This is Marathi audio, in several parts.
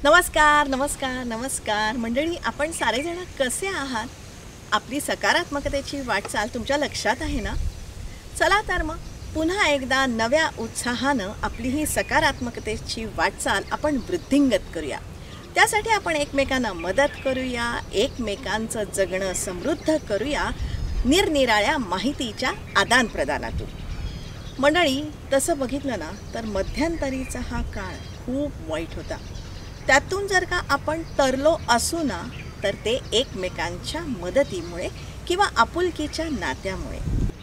नमस्कार नमस्कार नमस्कार मंडळी, आपण सारेजण कसे आहात? आपली सकारात्मकतेची वाटचाल तुमच्या लक्षात आहे ना? चला तर मग पुन्हा एकदा नव्या उत्साहानं आपली ही सकारात्मकतेची वाटचाल आपण वृद्धिंगत करूया. त्यासाठी आपण एकमेकांना मदत करूया, एकमेकांचं जगणं समृद्ध करूया निरनिराळ्या माहितीच्या आदानप्रदानातून. मंडळी, तसं बघितलं ना तर मध्यंतरीचा हा काळ खूप वाईट होता. त्यातून जर का आपण तरलो असू ना तर ते एकमेकांच्या मदतीमुळे किंवा आपुलकीच्या नात्यामुळे.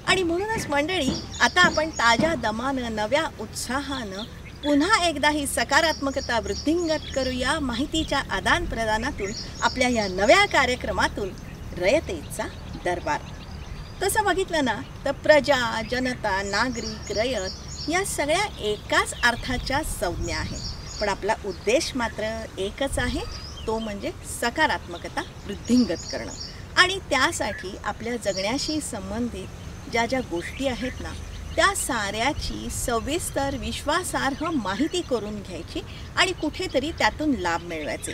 आणि म्हणूनच मंडळी, आता आपण ताज्या दमानं नव्या उत्साहानं पुन्हा एकदा ही सकारात्मकता वृद्धिंगत करूया माहितीच्या आदानप्रदानातून, आपल्या या नव्या कार्यक्रमातून रयतेचा दरबार. तसं बघितलं ना तर प्रजा, जनता, नागरिक, रयत या सगळ्या एकाच अर्थाच्या संज्ञा आहेत. पण आपला उद्देश मात्र एकच आहे, तो म्हणजे सकारात्मकता वृद्धिंगत करणं. आणि त्यासाठी आपल्या जगण्याशी संबंधित ज्या ज्या गोष्टी आहेत ना त्या साऱ्याची सविस्तर विश्वासार्ह माहिती करून घ्यायची आणि कुठेतरी त्यातून लाभ मिळवायचे.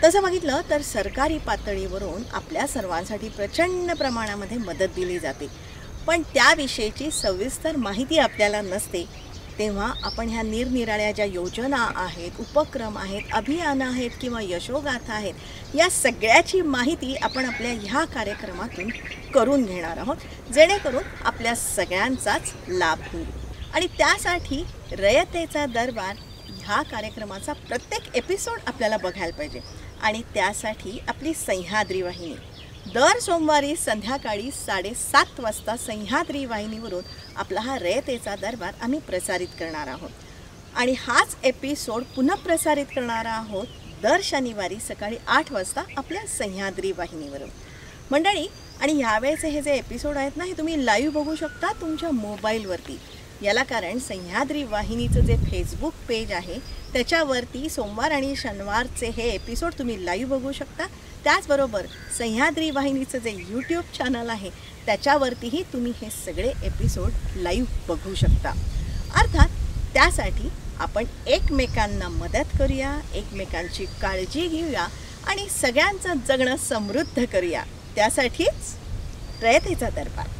तसं बघितलं तर सरकारी पातळीवरून आपल्या सर्वांसाठी प्रचंड प्रमाणामध्ये मदत दिली जाते, पण त्याविषयीची सविस्तर माहिती आपल्याला नसते. तेव्हा आपण ह्या निरनिराळ्या ज्या योजना आहेत, उपक्रम आहेत, अभियानं आहेत किंवा यशोगाथा आहेत, या सगळ्याची माहिती आपण आपल्या ह्या कार्यक्रमातून करून घेणार आहोत, जेणेकरून आपल्या सगळ्यांचाच लाभ होईल. आणि त्यासाठी रयतेचा दरबार ह्या कार्यक्रमाचा प्रत्येक एपिसोड आपल्याला बघायला पाहिजे. आणि त्यासाठी आपली सह्याद्री वाहिनी दर सोमवारी संध्याकाळी 7:30 वाजता सह्याद्री वाहिनीवरून आपला हा रयतेचा दरबार आम्ही प्रसारित करणार आहोत. आणि हाच एपिसोड पुन्हा प्रसारित करणार आहोत दर शनिवारी सकाळी 8 वाजता आपल्या सह्याद्री वाहिनीवरून. मंडळी, आणि ह्यावेळेचे हे जे एपिसोड आहेत ना, हे तुम्ही लाईव्ह बघू शकता तुमच्या मोबाईलवरती. याला कारण सह्याद्री वाहिनीचं जे फेसबुक पेज आहे त्याच्यावरती सोमवार आणि शनिवारचे हे एपिसोड तुम्ही लाईव्ह बघू शकता. त्याचबरोबर सह्याद्री वाहिनीचं जे यूट्यूब चॅनल आहे त्याच्यावरतीही तुम्ही हे सगळे एपिसोड लाईव्ह बघू शकता. अर्थात त्यासाठी आपण एकमेकांना मदत करूया, एकमेकांची काळजी घेऊया आणि सगळ्यांचं जगणं समृद्ध करूया. त्यासाठीच रयतेचा दरबार.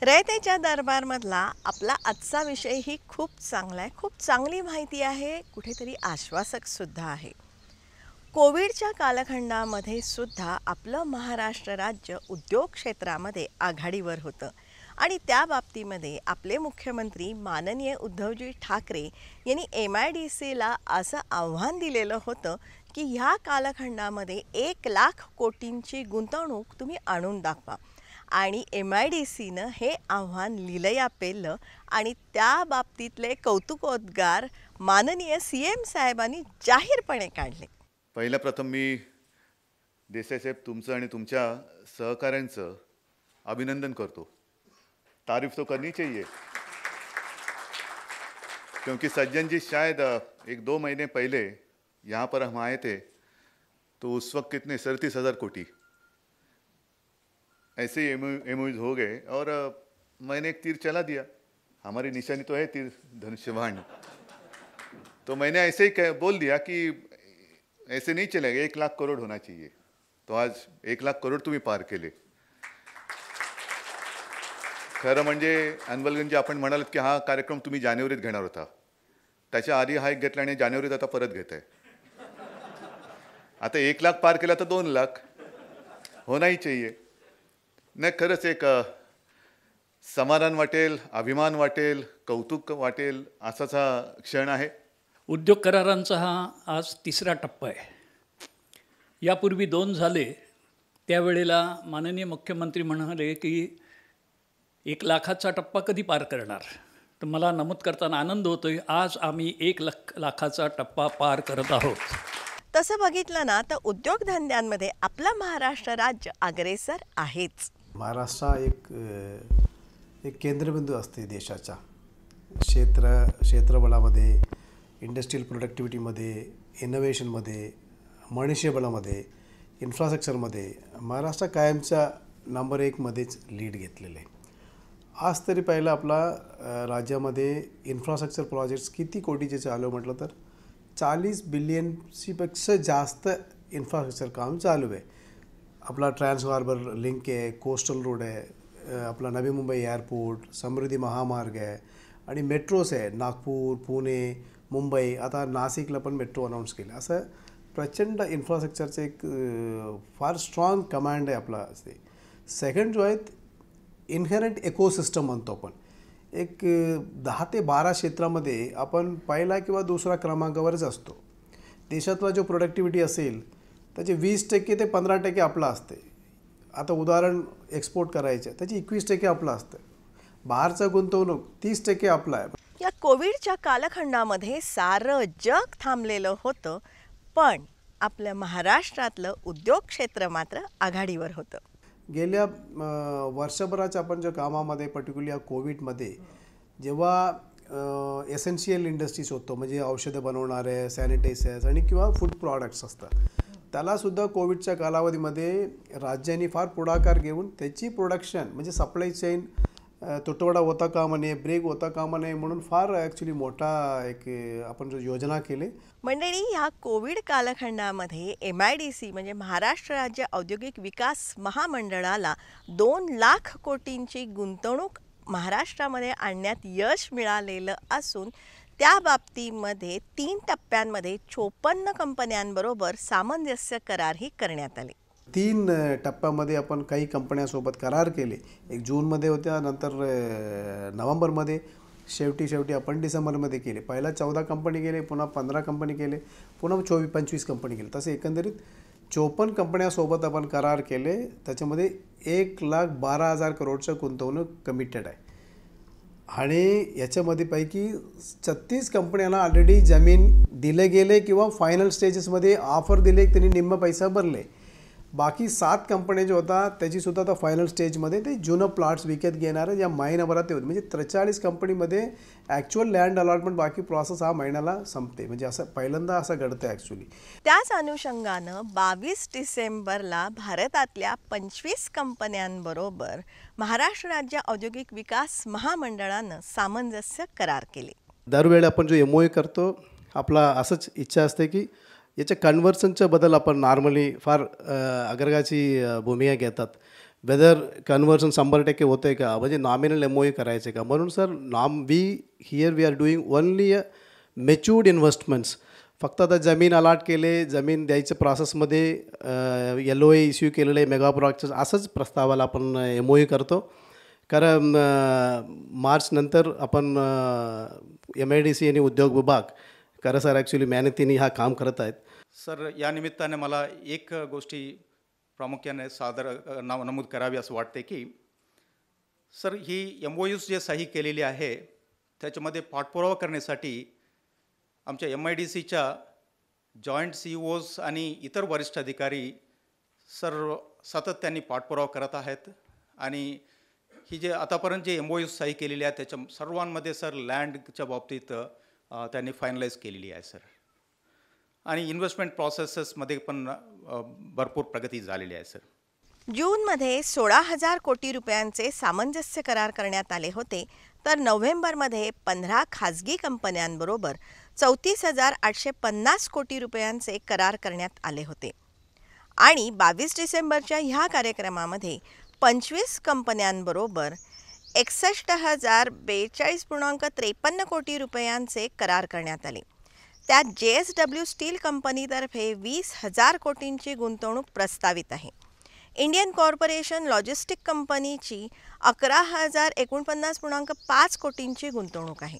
रयतेच्या दरबारमधला आपला आजचा विषय ही खूप चांगला आहे, खूप चांगली माहिती आहे, कुठेतरी आश्वासकसुद्धा आहे. कोविडच्या कालखंडामध्ये सुद्धा आपलं महाराष्ट्र राज्य उद्योग क्षेत्रामध्ये आघाडीवर होतं. आणि त्या बाबतीमध्ये आपले मुख्यमंत्री माननीय उद्धवजी ठाकरे यांनी MIDCला असं आव्हान दिलेलं होतं की ह्या कालखंडामध्ये 1,00,000 कोटींची गुंतवणूक तुम्ही आणून दाखवा. आणि MIDCनं हे आव्हान लिलया पेललं आणि त्या बाबतीतले कौतुकोद्गार माननीय CM साहेबांनी जाहीरपणे काढले. पहिल्या प्रथम मी देसाई साहेब तुमचं आणि तुमच्या सहकाऱ्यांचं अभिनंदन करतो. तारीफ तो करनी चाहिए, क्योंकि सज्जन जी शायद 1-2 महीने पहले यहाँ पर हम आए थे तो उस वक्त कितने 37,000 कोटी ऐसे ही एमओयूज हो गए और मैंने एक तीर चला दिया. हमारी निशानी तो है तीर धनुष्यबाण, तो मैंने ऐसे ही बोल दिया कि ऐसे नहीं चलेगा, 1,00,000 करोड़ होना चाहिए. तो आज 1,00,000 करोड़ तुम्ही पार केले. खरं म्हणजे अनवलगनजी आपण म्हणालात की हा कार्यक्रम तुम्ही जानेवारीत घेणार होता, त्याच्या आधी हा एक घेतला आणि जानेवारीत आता परत घेत आहे. आता 1,00,000 पार केला तर 2,00,000 होनाही चाहिए. नाही, खरंच एक समाधान वाटेल, अभिमान वाटेल, कौतुक वाटेल असाच हा क्षण आहे. उद्योग करारांचा हा आज 3रा टप्पा आहे. यापूर्वी 2 झाले. त्यावेळेला माननीय मुख्यमंत्री म्हणाले की 1,00,000चा टप्पा कधी पार करणार. तर मला नमूद करताना आनंद होतोय, आज आम्ही 1,00,000चा टप्पा पार करत आहोत. तसं बघितलं ना तर उद्योगधंद्यांमध्ये आपलं महाराष्ट्र राज्य अग्रेसर आहेच. महाराष्ट्र एक केंद्रबिंदू असते देशाच्या क्षेत्रबळामध्ये, इंडस्ट्रियल प्रोडक्टिव्हिटीमध्ये, इनोव्हेशनमध्ये, मनुष्यबळामध्ये, इन्फ्रास्ट्रक्चरमध्ये महाराष्ट्र कायमच्या नंबर 1मध्येच लीड घेतलेलं आहे. आज तरी पहिला आपला राज्यामध्ये इन्फ्रास्ट्रक्चर प्रोजेक्ट्स किती कोटीचे चालू म्हटलं तर 40 बिलियनची पेक्षा जास्त इन्फ्रास्ट्रक्चर काम चालू आहे. आपला ट्रान्स हार्बर लिंक आहे, कोस्टल रोड आहे, आपला नवी मुंबई एअरपोर्ट, समृद्धी महामार्ग आहे आणि मेट्रोज आहे. नागपूर, पुणे, मुंबई, आता नाशिकला पण मेट्रो अनाऊन्स केलं. असं प्रचंड इन्फ्रास्ट्रक्चरचं एक फार स्ट्रॉंग कमांड आहे आपला असते. सेकंड जो आहे इनहेरंट इकोसिस्टम म्हणतो आपण. एक 10 ते 12 क्षेत्रामध्ये आपण पहिला किंवा दुसरा क्रमांकावरच असतो. देशातला जो प्रोडक्टिव्हिटी असेल त्याचे 20% ते 15% आपला असते. आता उदाहरण एक्सपोर्ट करायचं त्याची 21% आपलं असतं. बाहेरचं गुंतवणूक 30% आपला आहे. या कोविडच्या कालखंडामध्ये सारं जग थांबलेलं होतं, पण आपलं महाराष्ट्रातलं उद्योग क्षेत्र मात्र आघाडीवर होतं. गेल्या वर्षभराच्या आपण ज्या कामामध्ये पर्टिक्युलर या कोविडमध्ये जेव्हा एसेन्शियल इंडस्ट्रीज होतो, म्हणजे औषधं बनवणारे, सॅनिटायझर्स आणि किंवा फूड प्रॉडक्ट्स असतात, त्यालासुद्धा कोविडच्या कालावधीमध्ये राज्यांनी फार पुढाकार घेऊन त्याची प्रोडक्शन म्हणजे सप्लाय चेन तुटवडा होता कामा नये, ब्रेक होता कामा नये म्हणून फार ॲक्च्युली मोठा एक आपण जो योजना केली. मंडळी, ह्या कोविड कालखंडामध्ये MIDC म्हणजे महाराष्ट्र राज्य औद्योगिक विकास महामंडळाला 2 लाख कोटींची गुंतवणूक महाराष्ट्रामध्ये आणण्यात यश मिळालेलं असून त्या बाबतीमध्ये 3 टप्प्यांमध्ये 54 कंपन्यांबरोबर सामंजस्य करारही करण्यात आले. 3 टप्प्यामध्ये आपण काही कंपन्यांसोबत करार केले. एक जूनमध्ये होत्या, नंतर नोव्हेंबरमध्ये, शेवटी आपण डिसेंबरमध्ये केले. पहिला 14 कंपनी केले, पुन्हा 15 कंपनी केले, पुन्हा 24-25 कंपनी केले. तसे एकंदरीत 54 कंपन्यांसोबत आपण करार केले. त्याच्यामध्ये 1,12,000 करोडचं गुंतवणूक कमिटेड आहे. आणि याच्यामध्ये पैकी 36 कंपन्यांना ऑलरेडी जमीन दिले गेले किंवा फायनल स्टेजेसमध्ये ऑफर दिले, त्यांनी निम्म पैसा भरले. बाकी 7 कंपन्या जे होता त्याचीसुद्धा आता फायनल स्टेजमध्ये ते जुनं प्लॉट्स विकत घेणारे या महिनाभरात ते होते. म्हणजे 43 कंपनीमध्ये ॲक्च्युअल लँड अलॉटमेंट बाकी प्रोसेस हा महिन्याला संपते. म्हणजे असं पहिल्यांदा असं घडतं ॲक्च्युली. त्याच अनुषंगानं 22 डिसेंबरला भारतातल्या 25 कंपन्यांबरोबर महाराष्ट्र राज्य औद्योगिक विकास महामंडळानं सामंजस्य करार केले. दरवेळी आपण जो MOU करतो, आपला असंच इच्छा असते की याच्या कन्व्हर्सनच्या बद्दल आपण नॉर्मली फार अग्रगाची भूमिका घेतात. वेदर कन्व्हर्सन 100% होतं आहे का, म्हणजे नॉमिनल MOU करायचे का. म्हणून sir we are doing only matured investments. फक्त आता जमीन अलॉट केले, जमीन द्यायच्या प्रोसेसमध्ये LOA इश्यू केलेले मेगा प्रोजेक्ट्स असंच प्रस्तावाला आपण MOU करतो. कारण मार्च नंतर आपण MIDC आणि उद्योग विभाग खरं सर ॲक्च्युली मेहनतीने हा काम करत आहेत. सर, या निमित्ताने मला एक गोष्टी प्रामुख्याने नमूद करावी असं वाटते की सर, ही MOUs जे सही केलेली आहे त्याच्यामध्ये पाठपुरावा करण्यासाठी आमच्या MIDCच्या जॉईंट CEOs आणि इतर वरिष्ठ अधिकारी सर सतत त्यांनी पाठपुरावा करत आहेत. आणि ही जे आतापर्यंत जे MOUs सही केलेली आहेत त्याच्या सर्वांमध्ये सर लँडच्या बाबतीत त्यांनी फायनलाइज केलेली आहे सर. आणि इन्व्हेस्टमेंट प्रोसेसेसमध्ये पण भरपूर प्रगती झालेली आहे सर. जूनमध्ये 16,000 कोटी रुपयांचे सामंजस्य करार करण्यात आले होते, तर नोव्हेंबरमध्ये 15 खाजगी कंपन्यांबरोबर 34,850 कोटी रुपयांचे करार करण्यात आले होते. आणि 22 डिसेंबरच्या ह्या कार्यक्रमामध्ये 25 कंपन्यांबरोबर 61,042.53 कोटी रुपयांचे करार करण्यात आले. त्यात JSW स्टील कंपनीतर्फे 20,000 कोटींची गुंतवणूक प्रस्तावित आहे. इंडियन कॉर्पोरेशन लॉजिस्टिक कंपनीची 11,049.5 कोटींची गुंतवणूक आहे.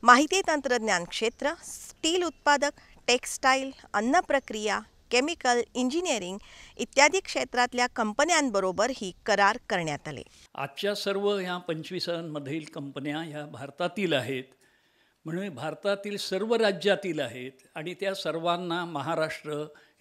माहिती तंत्रज्ञान क्षेत्र, स्टील उत्पादक, टेक्स्टाईल, अन्न प्रक्रिया, केमिकल, इंजिनिअरिंग इत्यादी क्षेत्रातल्या कंपन्यांबरोबरही करार करण्यात आले. आजच्या सर्व ह्या 25मधील कंपन्या ह्या भारतातील आहेत, म्हणून भारतातील सर्व राज्यातील आहेत. आणि त्या सर्वांना महाराष्ट्र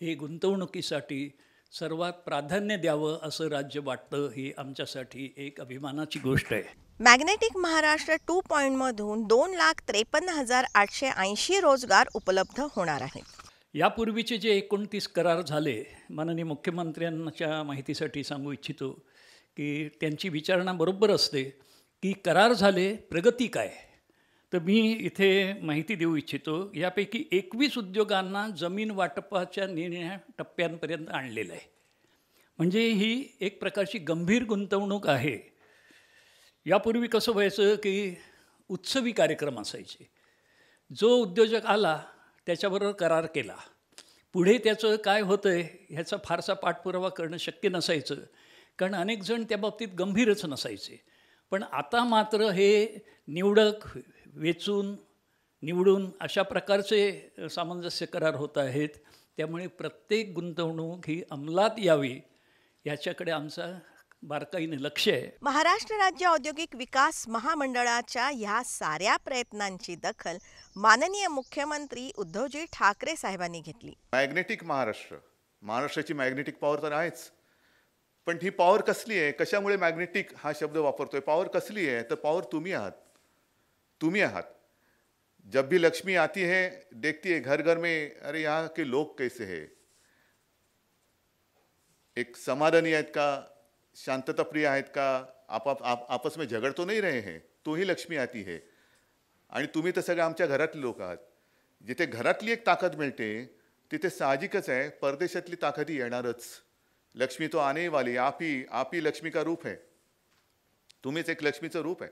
हे गुंतवणुकीसाठी सर्वात प्राधान्य द्यावं असं राज्य वाटतं. ही आमच्यासाठी एक अभिमानाची गोष्ट आहे. मॅग्नेटिक महाराष्ट्र 2.0 मधून 2,53,880 रोजगार उपलब्ध होणार आहेत. यापूर्वीचे जे 29 करार झाले, माननीय मुख्यमंत्र्यांच्या माहितीसाठी सांगू इच्छितो की त्यांची विचारणा बरोबर असते की करार झाले, प्रगती काय? तर मी इथे माहिती देऊ इच्छितो. यापैकी 21 उद्योगांना जमीन वाटपाच्या निर्णय टप्प्यांपर्यंत आणलेलं आहे. म्हणजे ही एक प्रकारची गंभीर गुंतवणूक आहे. यापूर्वी कसं व्हायचं की उत्सवी कार्यक्रम असायचे. जो उद्योजक आला त्याच्याबरोबर करार केला, पुढे त्याचं काय होतं आहे ह्याचा फारसा पाठपुरावा करणं शक्य नसायचं, कारण अनेक जण त्या बाबतीत गंभीरच नसायचे. पण आता मात्र हे निवडक, वेचून, निवडून अशा प्रकारचे सामंजस्य करार होत आहेत. त्यामुळे प्रत्येक गुंतवणूक ही अंमलात यावी याच्याकडे आमचा बारकाईने लक्ष आहे. महाराष्ट्र राज्य औद्योगिक विकास महामंडळाच्या ह्या साऱ्या प्रयत्नांची दखल माननीय मुख्यमंत्री उद्धवजी ठाकरे साहेबांनी घेतली. मॅग्नेटिक महाराष्ट्राची मॅग्नेटिक पॉवर तर आहेच, पण ही पॉवर कसली आहे? कशामुळे मॅग्नेटिक हा शब्द वापरतोय? पॉवर कसली आहे? तर पॉवर तुम्ही आहात. जब भी लक्ष्मी आती है, देखती है घर घर में, अरे यहाँ के लोग कैसे हैं, एक समाधानी आहेत का, शांतता प्रिय आहेत का, आपस में झगड़ तो नहीं रहे हैं, तो ही लक्ष्मी आती है. आणि तुम्ही तर सगळे आमच्या घरातले लोक आहात. जिथे घरातली एक ताकद मिळते तिथे साहजिकच आहे परदेशातली ताकदही येणारच. लक्ष्मी तो आने वाली, आप ही लक्ष्मी का रूप है. तुम्हीच एक लक्ष्मीचं रूप आहे.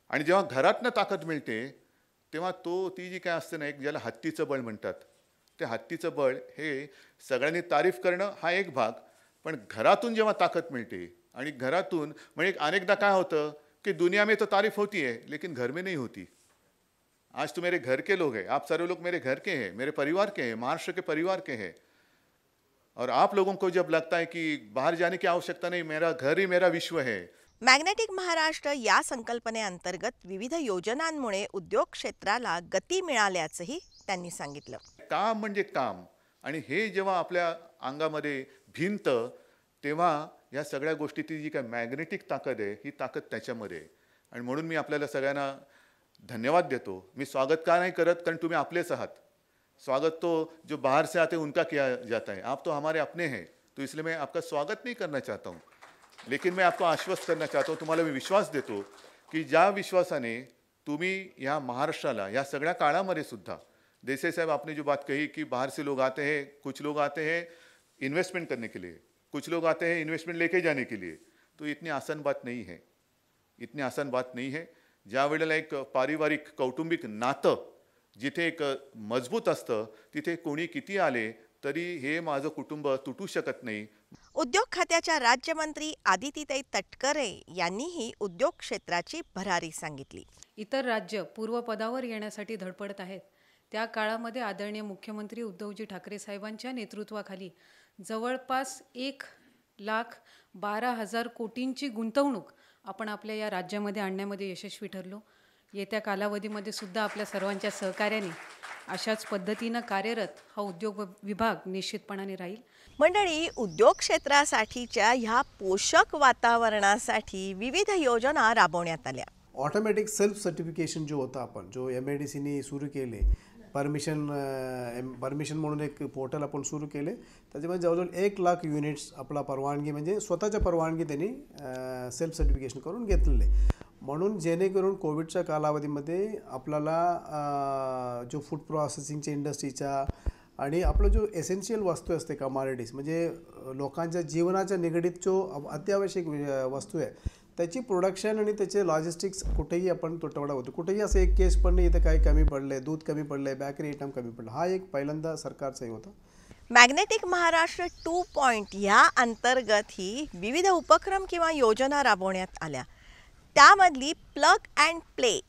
आणि जेव्हा घरातनं ताकद मिळते तेव्हा ती जी काय असते ना, एक ज्याला हत्तीचं बळ म्हणतात, ते हत्तीचं बळ हे सगळ्यांनी तारीफ करणं हा एक भाग, पण घरातून जेव्हा ताकद मिळते आणि घरातून म्हणजे अनेकदा काय होतं कि दुनिया में तो तारीफ होती है लेकिन घर में नहीं होती. आज तो मेरे घर के लोग हैं, आप सारे लोग मेरे घर के हैं, मेरे परिवार के हैं, महाराष्ट्र के परिवार के हैं. और आप लोगों को जब लगता है कि बाहर जाने की आवश्यकता नहीं, मेरा घर ही मेरा विश्व है. मॅग्नेटिक महाराष्ट्र या संकल्पनेअंतर्गत विविध योजनांमुळे उद्योग क्षेत्राला गती मिळाल्याचंही त्यांनी सांगितलं. काम म्हणजे काम, आणि हे जेव्हा आपल्या अंगामध्ये भिनतं तेव्हा या सगळ्या गोष्टीची जी काय मॅग्नेटिक ताकद आहे ही ताकद त्याच्यामध्ये आहे. आणि म्हणून मी आपल्याला सगळ्यांना धन्यवाद देतो. मी स्वागत का नहीं करत, कारण तुम्ही आपलेच आहात. स्वागत तो जो बाहर से आते उनका किया जाता है, आप तो हमारे अपने हैं, तो इसलिए मैं आपका स्वागत नहीं करना चाहता हूँ, लेकिन मैं आपको आश्वस्त करना चाहता हूँ. तुम्हाला मी विश्वास देतो की ज्या विश्वासाने तुम्ही ह्या महाराष्ट्राला या सगळ्या काळामध्ये सुद्धा, देसाई साहब आपने जो बात कही कि बाहर से लोग आते हैं, कुछ लोग आते हैं इन्वेस्टमेंट करने के लिए, कुछ लोग आते हैं इन्वेस्टमेंट लेके जाने के लिए, तो इतनी आसान बात नहीं है. ज्या वेळेला एक पारिवारिक कौटुंबिक नातं जिथे एक मजबूत असतं तिथे कोणी किती आले तरी हे माझं कुटुंब तुटू शकत नाही. उद्योग खात्याच्या राज्यमंत्री आदितीताई तटकरे यांनीही उद्योग क्षेत्राची भरारी सांगितली. इतर राज्य पूर्वपदावर येण्यासाठी धडपडत आहेत. त्या काळामध्ये आदरणीय मुख्यमंत्री उद्धवजी ठाकरे साहेबांच्या नेतृत्वाखाली जवळपास 1,12,000 कोटींची गुंतवणूक आपण आपल्या या राज्यामध्ये आणण्यामध्ये यशस्वी ठरलो. येत्या कालावधीमध्ये सुद्धा आपल्या सर्वांच्या सहकार्याने अशाच पद्धतीनं कार्यरत हा उद्योग विभाग निश्चितपणाने राहील. मंडळी, उद्योग क्षेत्रासाठीच्या ह्या पोषक वातावरणासाठी विविध योजना राबवण्यात आल्या. ऑटोमॅटिक सेल्फ सर्टिफिकेशन जो होता आपण जो MIDCने सुरू केले, परमिशन म्हणून एक पोर्टल आपण सुरू केले. त्याच्यामध्ये जवळजवळ 1,00,000 युनिट्स आपला परवानगी म्हणजे स्वतःच्या परवानगी त्यांनी सेल्फ सर्टिफिकेशन करून घेतलेले. म्हणून जेणेकरून कोविडच्या कालावधीमध्ये आपल्याला जो फूड प्रोसेसिंगच्या इंडस्ट्रीच्या आणि आपलं जो एसेन्शियल वस्तू असते कमॉडिटीज म्हणजे लोकांच्या जीवनाच्या निगडीत जो अत्यावश्यक वस्तू आहे त्याची प्रोडक्शन आणि त्याचे लॉजिस्टिक्स कुठेही आपण तुटवडा होतो. कुठेही असं एक केस पण नाही इथं काही कमी पडले, दूध कमी पडले, बेकरी आयटम कमी पडलं. हा एक पहिल्यांदा सरकारचाही होता. मॅग्नेटिक महाराष्ट्र 2 ह्या अंतर्गत ही विविध उपक्रम किंवा योजना राबवण्यात आल्या. त्यामधली प्लग अँड प्ले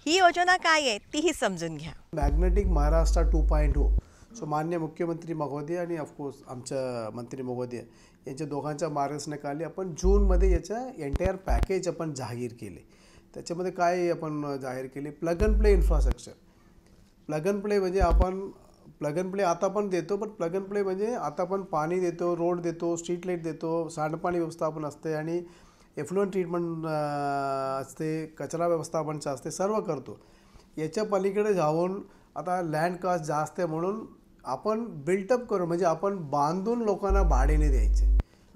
ही योजना काय आहे तीही समजून घ्या. मॅग्नेटिक महाराष्ट्र 2.0 सो मान्य मुख्यमंत्री महोदय आणि ऑफकोर्स आमच्या मंत्री महोदय यांच्या दोघांच्या मार्गदर्शनाखाली आपण जूनमध्ये याचं एंटायर पॅकेज आपण जाहीर केले. त्याच्यामध्ये काय आपण जाहीर केले, plug and play infrastructure. Plug and play म्हणजे आपण प्लग अँड प्ले आता पण देतो, पण प्लग अँड प्ले म्हणजे आता आपण पाणी देतो, रोड देतो, स्ट्रीट लाईट देतो, सांडपाणी व्यवस्थापन असते आणि एफ्लुएंट ट्रीटमेंट असते, कचरा व्यवस्थापनचं असते, सर्व करतो. याच्या पलीकडे जाऊन आता लँड कॉस्ट जास्त आहे म्हणून आपण बिल्टअप करू म्हणजे आपण बांधून लोकांना भाड्याने द्यायचे.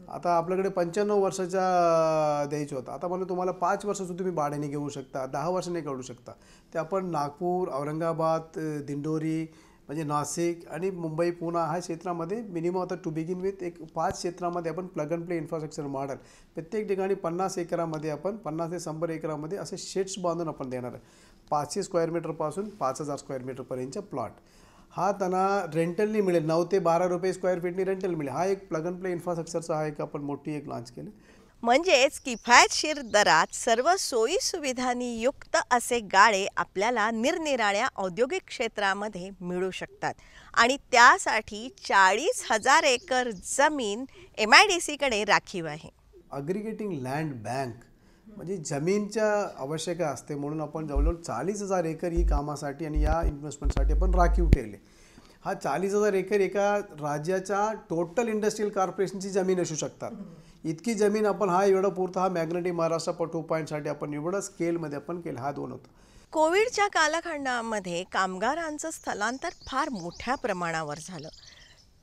आता आपल्याकडे 95 वर्षाच्या द्यायचं होतं. आता मला तुम्हाला 5 वर्षाचं तुम्ही भाड्याने घेऊ शकता, 10 वर्षाने काढू शकता. ते आपण नागपूर, औरंगाबाद, दिंडोरी म्हणजे नाशिक आणि मुंबई, पुणे ह्या क्षेत्रामध्ये मिनिमम आता टू बिगिन विथ एक 5 क्षेत्रामध्ये आपण plug and play infrastructure model प्रत्येक ठिकाणी 50 एकरामध्ये आपण 50 ते 100 एकरामध्ये असे शेड्स बांधून आपण देणार आहे. 500 स्क्वेअर मीटरपासून 5000 स्क्वेअर मीटरपर्यंतचा प्लॉट हा त्यांना रेंटलनी मिळेल. 9 ते 12 रुपये स्क्वेअर फीटनी रेंटल मिळेल. हा एक प्लग अँड प्ले इन्फ्रास्ट्रक्चरचा हा एक आपण मोठी एक लॉन्च केलं. म्हणजेच किफायतशीर दरात सर्व सोयी सुविधांनी युक्त असे गाळे आपल्याला निरनिराळ्या औद्योगिक क्षेत्रामध्ये मिळू शकतात आणि त्यासाठी 40,000 एकर जमीन MIDCकडे राखीव आहे. अग्रिगेटिंग लँड बँक म्हणजे जमीनच्या आवश्यकता असते म्हणून आपण जवळजवळ 40,000 एकर ही कामासाठी आणि या इन्व्हेस्टमेंटसाठी आपण राखीव ठेवले. हा 40,000 एकर एका राज्याच्या टोटल इंडस्ट्रियल कॉर्पोरेशनची जमीन असू शकतात. इतकी जमीन आपण हा एवढा पुरता हा मॅग्नेटिक महाराष्ट्र 2.0साठी आपण एवढं स्केलमध्ये आपण केलं. हा 2 होता. कोविडच्या कालखंडामध्ये कामगारांचं स्थलांतर फार मोठ्या प्रमाणावर झालं.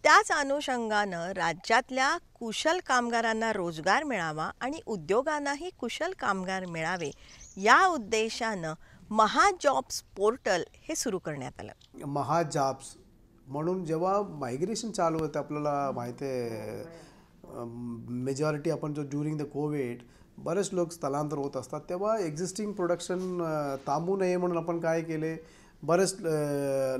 त्याच अनुषंगानं राज्यातल्या कुशल कामगारांना रोजगार मिळावा आणि उद्योगांनाही कुशल कामगार मिळावे या उद्देशानं महाजॉब्स पोर्टल हे सुरू करण्यात आलं. महाजॉब्स म्हणून जेव्हा मायग्रेशन चालू होतं आपल्याला माहिती आहे मेजॉरिटी आपण जो ड्युरिंग द कोविड बरेच लोक स्थलांतर होत असतात तेव्हा एक्झिस्टिंग प्रोडक्शन थांबू नये म्हणून आपण काय केले बरेच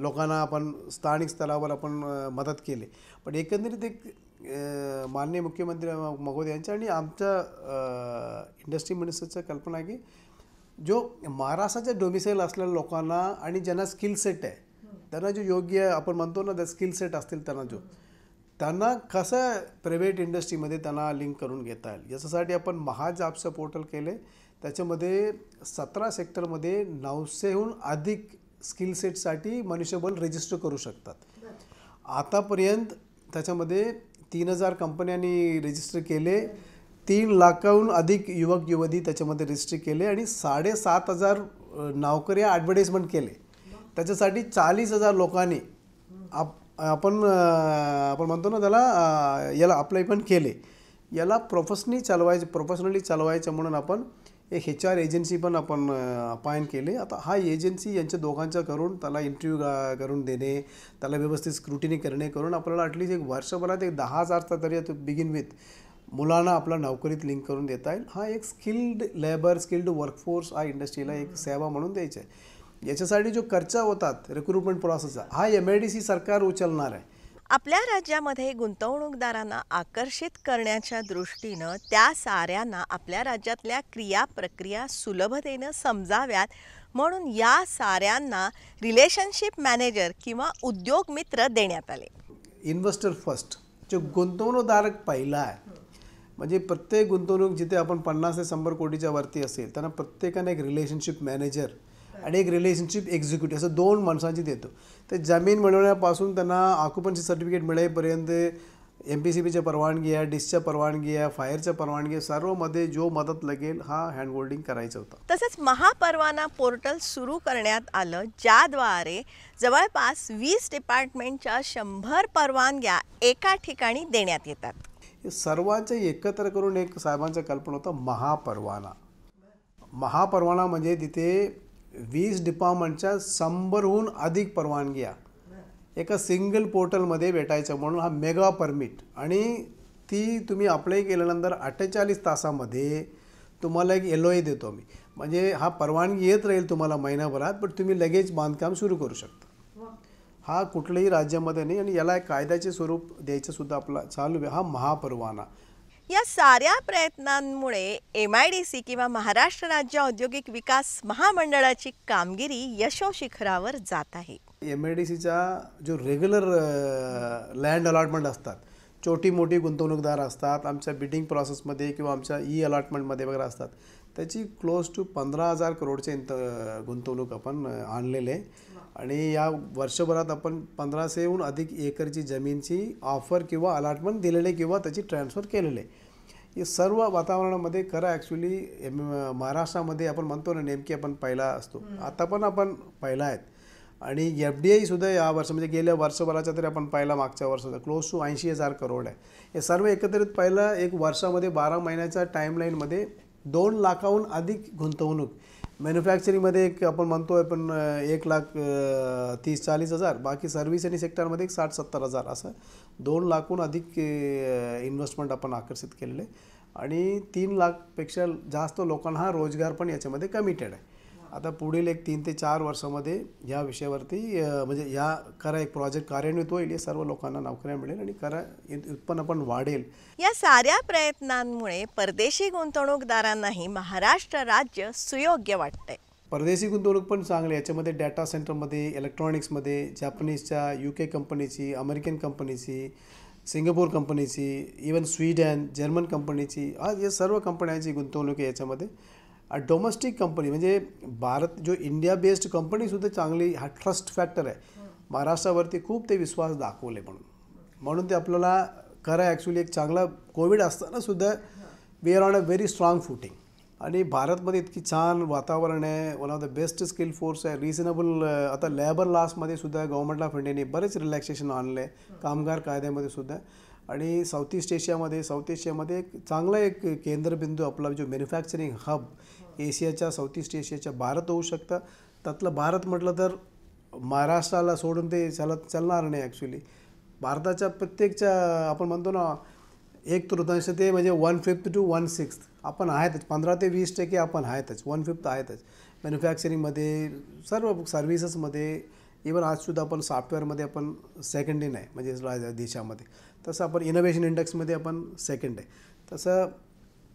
लोकांना आपण स्थानिक स्तरावर आपण मदत केली. पण एकंदरीत एक माननीय मुख्यमंत्री महोदय यांच्या आणि आमच्या इंडस्ट्री मिनिस्टरचं कल्पना आहे की जो महाराष्ट्राच्या डोमिसाईल असलेल्या लोकांना आणि ज्यांना स्किल सेट आहे त्यांना जो योग्य आपण म्हणतो ना स्किल सेट असतील त्यांना कसं प्रायव्हेट इंडस्ट्रीमध्ये त्यांना लिंक करून घेता येईल याच्यासाठी आपण महाजॉब्सचं पोर्टल केले. त्याच्यामध्ये 17 सेक्टरमध्ये 900हून अधिक स्किल सेटसाठी मनुष्यबळ रजिस्टर करू शकतात. आतापर्यंत त्याच्यामध्ये 3,000 कंपन्यांनी रजिस्टर केले. 3 लाखाहून अधिक युवक युवती त्याच्यामध्ये रजिस्टर केले आणि 7,500 नोकऱ्या ॲडव्हर्टाईजमेंट केले. त्याच्यासाठी 40,000 लोकांनी आपण म्हणतो ना त्याला याला अप्लाय पण केले. याला प्रोफेशनली चालवायचं म्हणून आपण एक HR एजन्सी पण आपण अपॉइंट केले. आता हा एजन्सी यांच्या दोघांचा करून त्याला इंटरव्ह्यू करून देणे त्याला व्यवस्थित स्क्रुटिनी करणे करून आपल्याला ॲटलिस्ट एक वर्षभरात एक 10,000 तरी बिगिन विथ मुलांना आपला नोकरीत लिंक करून देता येईल. हा एक स्किल्ड लेबर स्किल्ड वर्कफोर्स हा इंडस्ट्रीला एक सेवा म्हणून द्यायचा आहे. याच्यासाठी जो खर्च होतात रिक्रुटमेंट प्रोसेसचा हा MIDC सरकार उचलणार आहे. आपल्या राज्यामध्ये गुंतवणूकदारांना आकर्षित करण्याच्या दृष्टीनं त्या साऱ्यांना आपल्या राज्यातल्या क्रिया प्रक्रिया सुलभतेनं समजाव्यात म्हणून या साऱ्यांना रिलेशनशिप मॅनेजर किंवा उद्योग मित्र देण्यात आले. इन्व्हेस्टर फर्स्ट जो गुंतवणूकदारक पहिला आहे म्हणजे प्रत्येक गुंतवणूक जिथे आपण 50 ते 100 कोटीच्या वरती असेल त्यांना प्रत्येकाने एक रिलेशनशिप मॅनेजर आणि एक रिलेशनशिप एक्झिक्युटिव्ह असं 2 माणसांची देतो. ते जमीन मिळवण्यापासून त्यांना ऑक्युपन्सी सर्टिफिकेट मिळेपर्यंत MPCBच्या परवानगी आहे डिसच्या परवानगी आहे फायरच्या परवानगी आहे सर्वमध्ये जो मदत लागेल हा हँड होल्डिंग करायचं होतं. तसंच महापरवाना पोर्टल सुरू करण्यात आलं ज्याद्वारे जवळपास 20 डिपार्टमेंटच्या 100 परवानग्या एका ठिकाणी देण्यात येतात. हे सर्वांचे एकत्र करून एक साहेबांचं कल्पना होतं महापरवाना. महापरवाना म्हणजे तिथे 20 डिपार्टमेंटच्या 100हून अधिक परवानग्या एका सिंगल पोर्टलमध्ये भेटायचं म्हणून हा मेगा परमिट आणि ती तुम्ही अप्लाय केल्यानंतर 48 तासामध्ये तुम्हाला एक LOI देतो मी. म्हणजे हा परवानगी येत राहील तुम्हाला महिनाभरात पण तुम्ही लगेच बांधकाम सुरू करू शकता. हा कुठल्याही राज्यामध्ये नाही आणि याला एक कायद्याचे स्वरूप द्यायचं सुद्धा आपला चालू आहे हा महापरवाना. या साऱ्या प्रयत्नांमुळे MIDC किंवा महाराष्ट्र राज्य औद्योगिक विकास महामंडळाची कामगिरी यशोशिखरावर जात आहे. MIDCचा जो रेग्युलर लँड अलॉटमेंट असतात छोटी मोठी गुंतवणूकदार असतात आमच्या बिडिंग प्रोसेसमध्ये किंवा आमच्या अलॉटमेंटमध्ये वगैरे असतात त्याची क्लोज टू 15,000 करोडचे गुंतवणूक आपण आणलेले आणि या वर्षभरात आपण 1500हून अधिक एकरची जमीनची ऑफर किंवा अलॉटमेंट दिलेले किंवा त्याची ट्रान्सफर केलेले. हे सर्व वातावरणामध्ये खरं ॲक्च्युली महाराष्ट्रामध्ये आपण म्हणतो ना नेमकी आपण पहिला असतो आता पण आपण पहिला आहेत आणि FDI सुद्धा या वर्ष म्हणजे गेल्या वर्षभराचा तरी आपण पाहिला मागच्या वर्षाचा क्लोज टू 80,000 करोड आहे. हे सर्व एकत्रित पाहिलं एक वर्षामध्ये 12 महिन्याच्या टाईमलाईनमध्ये 2 लाखाहून अधिक गुंतवणूक. मॅन्युफॅक्चरिंगमध्ये एक आपण म्हणतो आपण 1,30,40,000, बाकी सर्व्हिस आणि सेक्टरमध्ये 60,000-70,000 असं 2 लाखहून अधिक इन्व्हेस्टमेंट आपण आकर्षित केलेले आणि 3 लाखपेक्षा जास्त लोकांना हा रोजगार पण याच्यामध्ये कमिटेड आहे. आता पुढील एक 3 ते 4 वर्षामध्ये या विषयावरती म्हणजे या एक प्रोजेक्ट कार्यान्वित होईल. हे सर्व लोकांना नोकऱ्या मिळेल आणि उत्पन्न पण वाढेल. या साऱ्या प्रयत्नांमुळे परदेशी गुंतवणूकदारांनाही महाराष्ट्र राज्य सुयोग्य वाटतंय. परदेशी गुंतवणूक पण चांगली. याच्यामध्ये डेटा सेंटरमध्ये, इलेक्ट्रॉनिक्समध्ये जॅपनीजच्या, UK कंपनीची, अमेरिकन कंपनीची, सिंगापूर कंपनीची, इवन स्वीडन, जर्मन कंपनीची, आज या सर्व कंपन्यांची गुंतवणूक आहे याच्यामध्ये. डोमेस्टिक कंपनी म्हणजे भारत जो इंडिया बेस्ड कंपनीसुद्धा चांगली हा ट्रस्ट फॅक्टर आहे. महाराष्ट्रावरती खूप ते विश्वास दाखवले म्हणून ते आपल्याला ॲक्च्युली एक चांगला कोविड असतानासुद्धा we are on a very strong footing. आणि भारतमध्ये इतकी छान वातावरण आहे. One of the best skill force आहे. रिझनेबल आता लेबर लॉसमध्ये सुद्धा गव्हर्नमेंट ऑफ इंडियाने बरेच रिलॅक्सेशन आणले कामगार कायद्यामध्ये सुद्धा. आणि साऊथ एशियामध्ये एक चांगला एक केंद्रबिंदू आपला जो मॅन्युफॅक्चरिंग हब साऊथ ईस्ट एशियाच्या भारत होऊ शकतं. त्यातलं भारत म्हटलं तर महाराष्ट्राला सोडून ते चालणार नाही. ॲक्च्युली भारताच्या प्रत्येकच्या आपण म्हणतो ना 1/3 ते म्हणजे 1/5 to 1/6 आपण आहेतच. 15 ते 20% आपण आहेतच. 1/5 आहेतच मॅन्युफॅक्चरिंगमध्ये, सर्व सर्व्हिसेसमध्ये. इवन आजसुद्धा आपण सॉफ्टवेअरमध्ये आपण सेकंड आहे म्हणजे देशामध्ये. तसं आपण इनोव्हेशन इंडेक्समध्ये आपण सेकंड आहे. तसं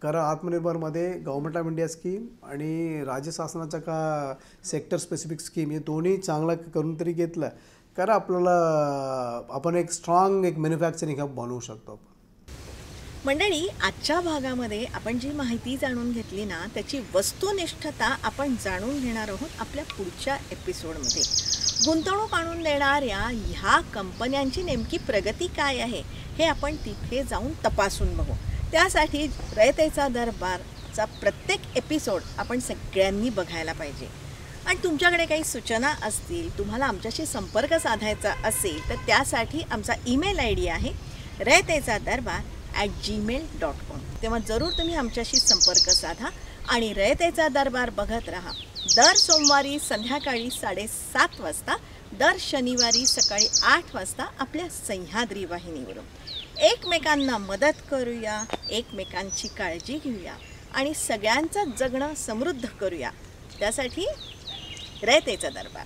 आत्मनिर्भरमध्ये गव्हर्नमेंट ऑफ इंडिया स्कीम आणि राज्य शासनाच्या का सेक्टर स्पेसिफिक स्कीम हे दोन्ही चांगला करून तरी घेतलं आपल्याला आपण एक स्ट्रॉंग एक मॅन्युफॅक्चरिंग हब बनवू शकतो. मंडळी, आजच्या भागामध्ये आपण जी माहिती जाणून घेतली ना त्याची वस्तुनिष्ठता आपण जाणून घेणार आहोत आपल्या पुढच्या एपिसोडमध्ये. गुंतवणूक आणून देणाऱ्या ह्या कंपन्यांची नेमकी प्रगती काय आहे हे आपण तिथे जाऊन तपासून बघू. त्यासाठी रयतेचा दरबारचा प्रत्येक एपिसोड आपण सगळ्यांनी बघायला पाहिजे. आणि तुमच्याकडे काही सूचना असतील, तुम्हाला आमच्याशी संपर्क साधायचा असेल तर त्यासाठी आमचा ईमेल ID आहे raytechadarbar@gmail.com. तेव्हा जरूर तुम्ही आमच्याशी संपर्क साधा आणि रयतेचा दरबार बघत राहा. दर सोमवारी संध्याकाळी 7:30 वाजता, दर शनिवारी सकाळी 8 वाजता आपल्या सह्याद्री वाहिनीवरून. एकमेकांना मदत करूया, एकमेकांची काळजी घेऊया आणि सगळ्यांचं जगणं समृद्ध करूया. त्यासाठी रयतेचा दरबार.